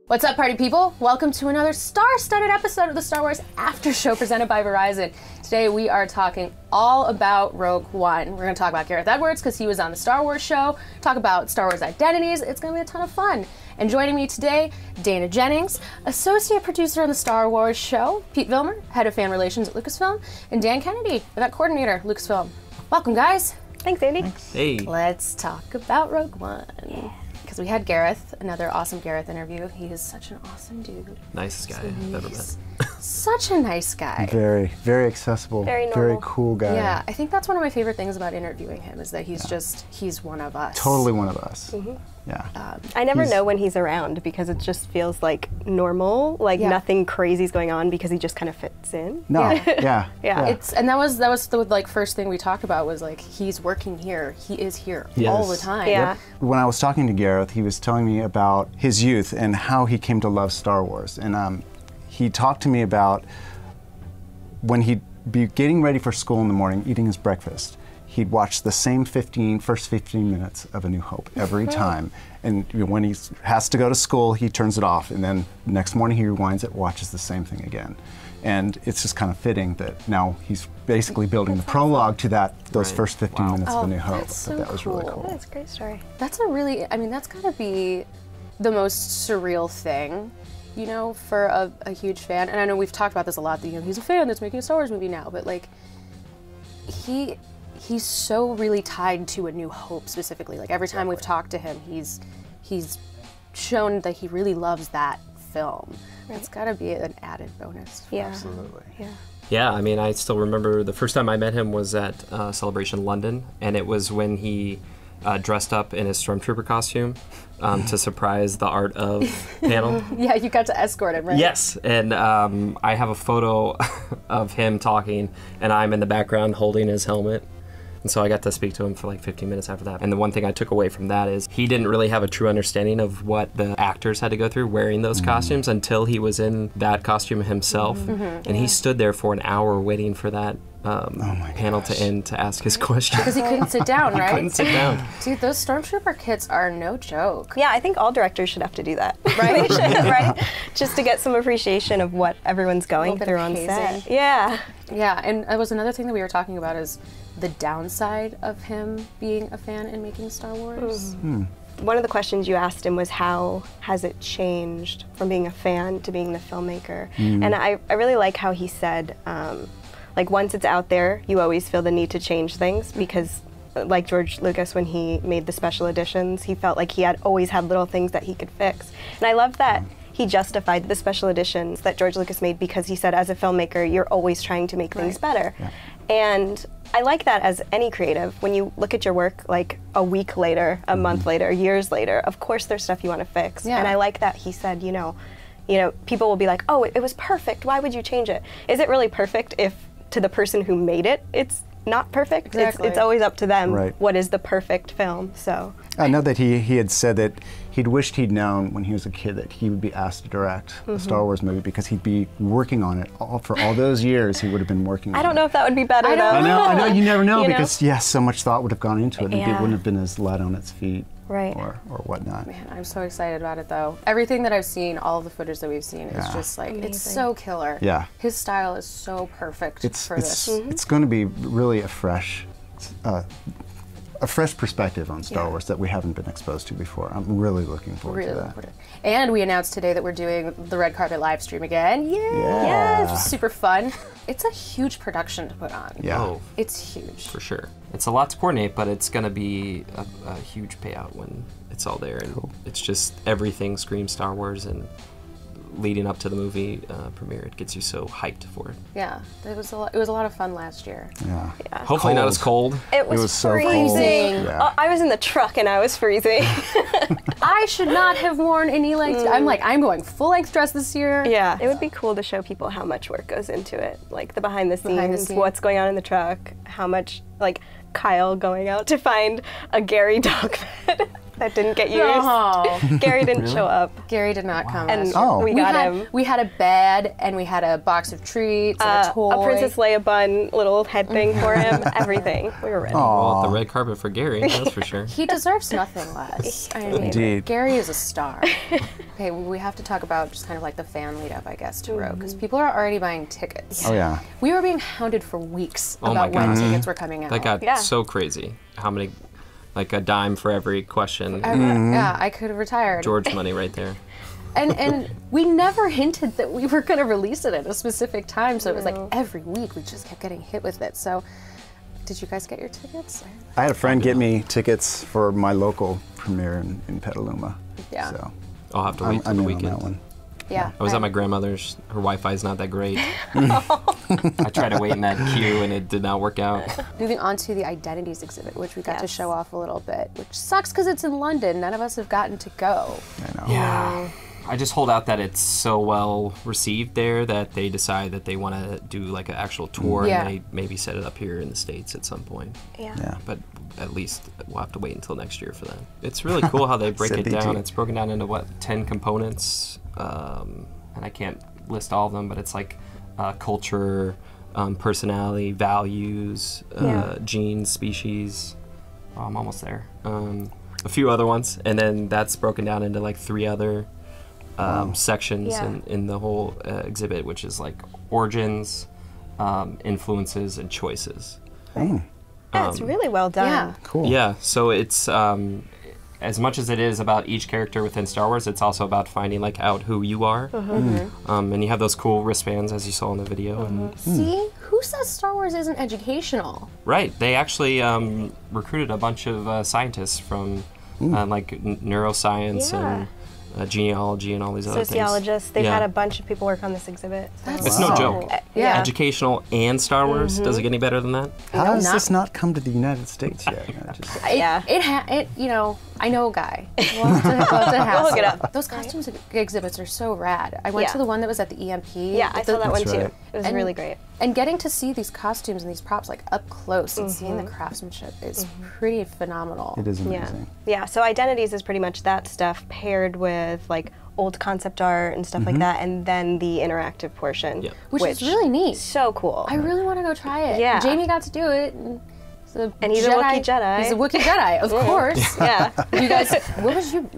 What's up, party people? Welcome to another star-studded episode of the Star Wars After Show presented by Verizon. Today we are talking all about Rogue One. We're going to talk about Gareth Edwards because he was on the Star Wars show, talk about Star Wars identities. It's going to be a ton of fun. And joining me today, Dana Jennings, associate producer on the Star Wars show, Pete Vilmer, head of fan relations at Lucasfilm, and Dan Kennedy, event coordinator, Lucasfilm. Welcome, guys. Thanks, Andy. Thanks. Hey. Let's talk about Rogue One. Because we had Gareth, another awesome Gareth interview. He is such an awesome dude. Nicest guy I've ever met. Such a nice guy. Very accessible, Very normal. very cool guy. Yeah, I think that's one of my favorite things about interviewing him is that he's one of us. Totally one of us. Yeah. I never know when he's around because it just feels like normal, like nothing crazy's going on because he just kind of fits in. No, yeah. And that was the like first thing we talked about was like he's working here. He is here all the time. Yeah. When I was talking to Gareth, he was telling me about his youth and how he came to love Star Wars. And he talked to me about when he'd be getting ready for school in the morning, eating his breakfast. He'd watch the same first 15 minutes of A New Hope every time. And when he has to go to school, he turns it off. And then next morning he rewinds it, watches the same thing again. And it's just kind of fitting that now he's basically building the prologue to those first 15 minutes of A New Hope. So that was really cool. That's a great story. That's that's gotta be the most surreal thing, you know, for a huge fan. And I know we've talked about this a lot, that, you know, he's a fan that's making a Star Wars movie now, but like, he's so really tied to A New Hope specifically. Like every time we've talked to him, he's shown that he really loves that film. It's gotta be an added bonus. Absolutely. Yeah, I mean, I still remember the first time I met him was at Celebration London, and it was when he dressed up in his Stormtrooper costume to surprise the Art of panel. Yeah, you got to escort him, right? Yes, and I have a photo of him talking, and I'm in the background holding his helmet. And so I got to speak to him for like 15 minutes after that. And the one thing I took away from that is he didn't really have a true understanding of what the actors had to go through wearing those costumes until he was in that costume himself. And he stood there for an hour waiting for that panel to end to ask his question. Because he couldn't sit down, right? He couldn't sit down. Dude, those Stormtrooper kits are no joke. Yeah, I think all directors should have to do that, right? Right? Just to get some appreciation of what everyone's going through on set. Yeah. Yeah, and it was another thing that we were talking about is the downside of him being a fan and making Star Wars. One of the questions you asked him was how has it changed from being a fan to being the filmmaker? And I really like how he said, like once it's out there, you always feel the need to change things because like George Lucas, when he made the special editions, he felt like he had always had little things that he could fix. And I love that he justified the special editions that George Lucas made because he said, as a filmmaker, you're always trying to make things better. And I like that as any creative. When you look at your work like a week later, a month later, years later, of course there's stuff you want to fix. And I like that he said, you know, people will be like, oh, it was perfect. Why would you change it? Is it really perfect if to the person who made it, it's not perfect? Exactly. It's always up to them. Right. What is the perfect film? So I know that he had said that he'd wished he'd known when he was a kid that he would be asked to direct a Star Wars movie because he'd be working on it for all those years. He would have been working on it. I don't know if that would be better though. I know, you never know You because yes, so much thought would have gone into it. It Yeah. wouldn't have been as light on its feet. Right. Or whatnot. Man, I'm so excited about it though. Everything that I've seen, all of the footage that we've seen is just like, it's so killer. Yeah. His style is so perfect for this. It's going to be really a fresh perspective on Star Wars that we haven't been exposed to before. I'm really looking forward to that. And we announced today that we're doing the Red Carpet live stream again. Yay! Yeah. It's super fun. It's a huge production to put on. Yeah. Oh, It's huge. for sure. It's a lot to coordinate, but it's going to be a huge payout when it's all there. And it's just everything screams Star Wars, and leading up to the movie premiere, it gets you so hyped for it. Yeah, it was a lot of fun last year. Yeah. Hopefully not as cold. It was so freezing. cold. Yeah. I was in the truck and I was freezing. I should not have worn any length. I'm going full length dress this year. Yeah, it would be cool to show people how much work goes into it, like the behind the scenes, what's going on in the truck, how much, like Kyle going out to find a Gary dog bed. that didn't get used. Oh, Gary didn't show up, Gary did not come. and last year. Oh. we got him We had a bed and we had a box of treats and a toy. a Princess Leia bun little head thing for him. Everything. We were ready. Well, the red carpet for Gary, that's for sure. He deserves nothing less. I mean, Indeed. Gary is a star. Okay, we have to talk about just kind of like the fan lead up, I guess, to Rogue, because people are already buying tickets. Oh yeah. We were being hounded for weeks Oh my about when God. tickets were coming out. That got Yeah. so crazy. How many, like a dime for every question. Yeah, I could have retired. George money right there. And we never hinted that we were going to release it at a specific time, so it was like every week we just kept getting hit with it. So, did you guys get your tickets? I had a friend get me tickets for my local premiere in Petaluma. Yeah. So I'll have to wait till I'm the in weekend. on that one. Yeah. I was at my grandmother's. Her Wi-Fi's not that great. I tried to wait in that queue and it did not work out. Moving on to the Identities exhibit, which we got to Yes. show off a little bit, which sucks because it's in London. None of us have gotten to go. I know. Yeah. I just hold out that it's so well received there that they decide that they want to do like an actual tour Yeah. and they maybe set it up here in the States at some point. Yeah. Yeah. But at least we'll have to wait until next year for that. It's really cool how they break it Said down. BT. It's broken down into what, 10 components, and I can't list all of them, but it's like culture, personality, values, Yeah. genes, species. Oh, I'm almost there. A few other ones, and then that's broken down into like 3 other sections Yeah. in the whole exhibit, which is like origins, influences, and choices. Yeah, it's really well done. Yeah. Cool. Yeah, so it's as much as it is about each character within Star Wars, it's also about finding like out who you are. And you have those cool wristbands as you saw in the video. And, See? Who says Star Wars isn't educational? right, they actually recruited a bunch of scientists from like neuroscience Yeah. and genealogy and all these other things. Sociologists. They've Yeah. had a bunch of people work on this exhibit. So. That's It's no Wow. joke. Yeah. Educational and Star Wars. Does it get any better than that? How has not- this not come to the United States yet? I just- Yeah. You know, I know a guy. We'll have to We'll hook it hassle. up. Those costumes exhibits are so rad. I went Yeah. to the one that was at the EMP. Yeah, I saw that one That's too. right. It was And- really great. And getting to see these costumes and these props like up close and seeing the craftsmanship is pretty phenomenal. It is Yeah. amazing. Yeah. So Identities is pretty much that stuff paired with like old concept art and stuff like that, and then the interactive portion, Yeah. Which is really neat. so cool. I really want to go try it. Yeah. Jamie got to do it. And he's a Wookiee Jedi. He's a Wookiee Jedi, of course. yeah. You guys, what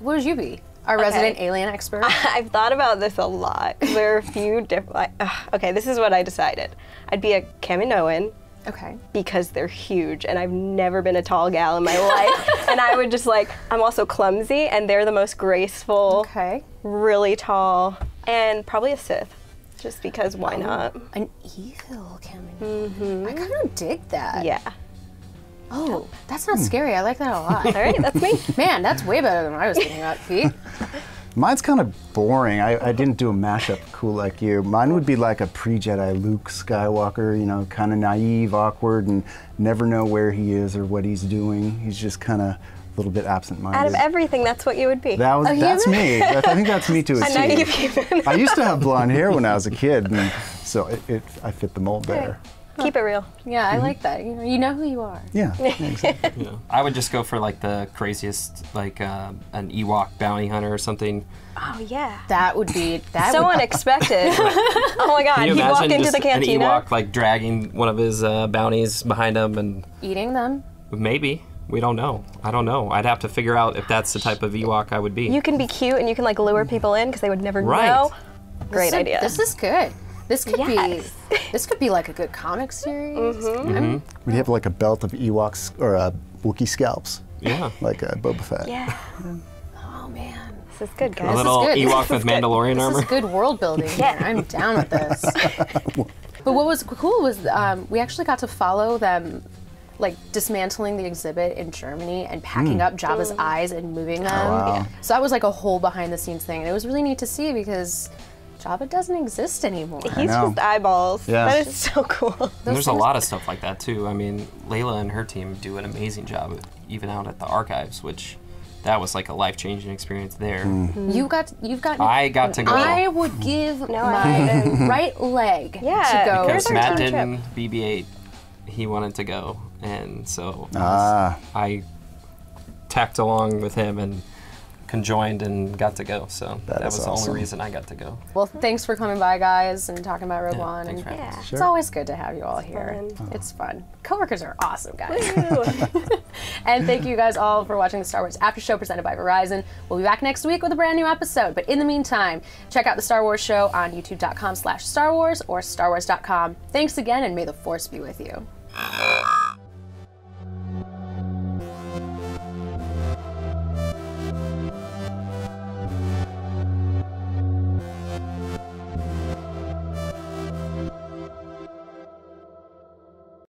would you be? Our resident alien expert? I've thought about this a lot 'cause there are a few different. Okay, this is what I decided. I'd be a Kaminoan Okay. because they're huge, and I've never been a tall gal in my life. And I would just like, I'm also clumsy, and they're the most graceful, Okay. really tall, and probably a Sith, just because why not? An evil Kaminoan. I kind of dig that. Yeah. Oh, that's not scary. I like that a lot. All right, that's me. Man, that's way better than I was thinking about, Pete. Mine's kind of boring. I didn't do a mashup cool like you. Mine would be like a pre-Jedi Luke Skywalker, you know, kind of naive, awkward, and never know where he is or what he's doing. He's just kind of a little bit absent-minded. Out of everything, that's what you would be. That's me. I think that's me to a A naive T. human. I used to have blonde hair when I was a kid, and so I fit the mold better. Keep it real. Yeah, I like that. You know who you are. Yeah, exactly. Yeah. I would just go for like the craziest, like an Ewok bounty hunter or something. Oh yeah. That would be that. So would, unexpected. Oh my God! Can you He'd walk imagine into just the cantina. an Ewok like dragging one of his bounties behind him, and eating them. maybe we don't know. I don't know. I'd have to figure out if that's the type of Ewok I would be. You can be cute and you can like lure people in because they would never Right. know. Great This- idea. This is good. This could Yes. be. This could be like a good comic series. We'd have like a belt of Ewoks or Wookiee scalps, Yeah. like Boba Fett. yeah. Oh man. This is good, A guys. little good. Ewok with Mandalorian This armor. is good world building here. I'm down with this. But what was cool was we actually got to follow them, like dismantling the exhibit in Germany and packing up Jabba's eyes and moving them. wow. So that was like a whole behind the scenes thing, and it was really neat to see because Jabba doesn't exist anymore. He's know. just eyeballs. Yeah. That is so cool. And there's a things- lot of stuff like that too. I mean, Layla and her team do an amazing job, even out at the archives, which that was like a life-changing experience there. You've got. I got to go. I would give No, my right leg Yeah, to go. Where's because our Matt team didn't BB-8, he wanted to go, and so Ah, I tagged along with him and conjoined and got to go. So that was the awesome. only reason I got to go. Well, thanks for coming by, guys, and talking about Rogue Yeah, One. thanks And for having us. Yeah. it's always good to have you all here. fun. It's fun. Coworkers are awesome, guys. And thank you guys all for watching the Star Wars After Show presented by Verizon. We'll be back next week with a brand new episode. But in the meantime, check out the Star Wars Show on youtube.com/Star Wars or starwars.com. Thanks again, and may the Force be with you.